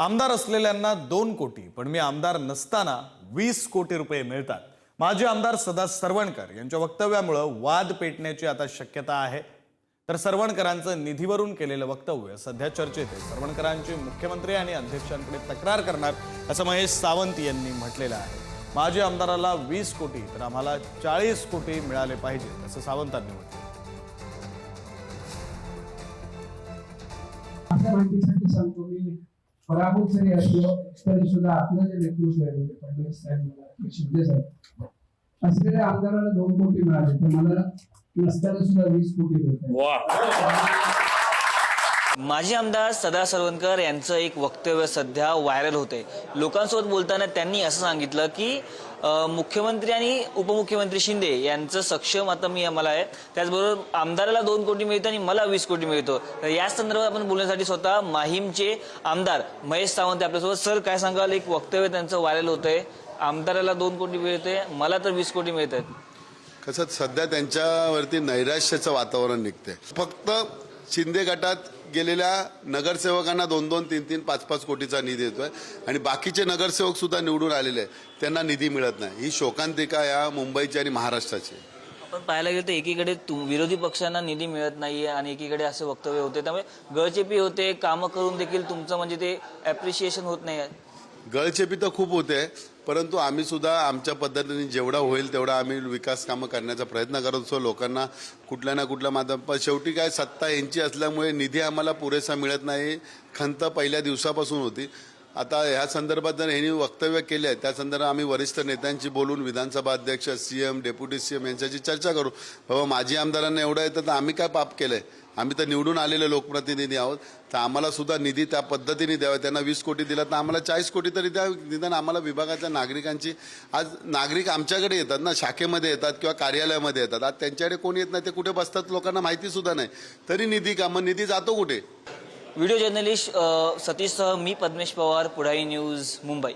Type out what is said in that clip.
आमदार असलेल्यांना 2 कोटी, पण मी आमदार नसताना 20 कोटी रुपये मिळतात. माजी आमदार सदा सरवणकर यांच्या वक्तव्यामुळे वाद पेटण्याची आता शक्यता आहे. तर सरवणकरांचं निधीवरून केलेलं वक्तव्य सध्या चर्चेत आहे. सरवणकरांची मुख्यमंत्री आणि अध्यक्षांकडे तक्रार करणार असं महेश सावंत यांनी म्हटलेलं आहे. माजी आमदाराला 20 कोटी तर आम्हाला 40 कोटी मिळाले पाहिजेत असं सावंतांनी म्हटलं. आपल्या माहितीसाठी सांगतो मी पराभूत जरी असलो तरी सुद्धा आपलं जे नेतृत्व आहे फडणवीस साहेब शिंदे साहेब असलेल्या आमदाराला 2 कोटी मिळाले तर मला नसताना सुद्धा 20 कोटी मिळतात. माजी आमदार सदा सरवणकर यांचं एक वक्तव्य सध्या व्हायरल होते. लोकांसोबत बोलताना त्यांनी असं सांगितलं की मुख्यमंत्री आणि उपमुख्यमंत्री शिंदे यांचं सक्षम आता मी आम्हाला आहे, त्याचबरोबर आमदाराला 2 कोटी मिळतं आणि मला 20 कोटी मिळतो. तर या संदर्भात आपण बोलण्यासाठी स्वतः माहीमचे आमदार महेश सावंत आपल्यासोबत. सर, काय सांगाल? एक वक्तव्य त्यांचं व्हायरल होतंय, आमदाराला 2 कोटी मिळते, मला तर 20 कोटी मिळत आहेत. कसं सध्या त्यांच्यावरती नैराश्याचं वातावरण निघते. फक्त शिंदे गटात गेलेल्या नगरसेवकांना 2-2, 3-3, 5-5 कोटीचा निधी येतोय आणि बाकीचे नगरसेवक सुद्धा निवडून आलेले त्यांना निधी मिळत नाही. ही शोकांतिका या मुंबईची आणि महाराष्ट्राची. आपण पाहायला गेलं तर एकीकडे विरोधी पक्षांना निधी मिळत नाहीये आणि एकीकडे असे वक्तव्य होते, त्यामुळे गळचेपी होते. कामं करून देखील तुमचं म्हणजे ते ॲप्रिशिएशन होत नाही. गळचेपी तर खूप होते, परंतु आम्ही सुद्धा आमच्या पद्धतीने जेवढा होईल तेवढा आम्ही विकास कामं करण्याचा प्रयत्न करत असतो. लोकांना कुठल्या ना कुठल्या माध्यम, पण शेवटी काय सत्ता यांची असल्यामुळे निधी आम्हाला पुरेसा मिळत नाही. खंत पहिल्या दिवसापासून होती. आता ह्या संदर्भात जर यांनी वक्तव्य केले आहे त्या संदर्भात आम्ही वरिष्ठ नेत्यांशी बोलून विधानसभा अध्यक्ष, सीएम, डेप्युटी सीएम यांच्याशी चर्चा करू. बाबा माजी आमदारांना एवढं येतं तर आम्ही काय पाप केलंय? आम्ही तर निवडून आलेले लोकप्रतिनिधी आहोत, तर आम्हाला सुद्धा निधी त्या पद्धतीने द्यावा. त्यांना 20 कोटी दिला तर आम्हाला 40 कोटी तरी द्या. निदान आम्हाला विभागाच्या नागरिकांची, आज नागरिक आमच्याकडे येतात ना, शाखेमध्ये येतात किंवा कार्यालयामध्ये येतात. आज त्यांच्याकडे कोणी येत नाही, ते कुठे बसतात लोकांना माहिती सुद्धा नाही. तरी निधी का? मग निधी जातो कुठे? व्हिडिओ जर्नलिस्ट सतीशसह मी पद्मेश पवार, पुढारी न्यूज, मुंबई.